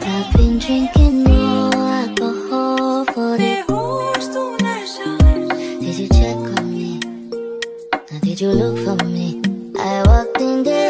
I've been drinking more alcohol for the Did you check on me? Now did you look for me? I walked in there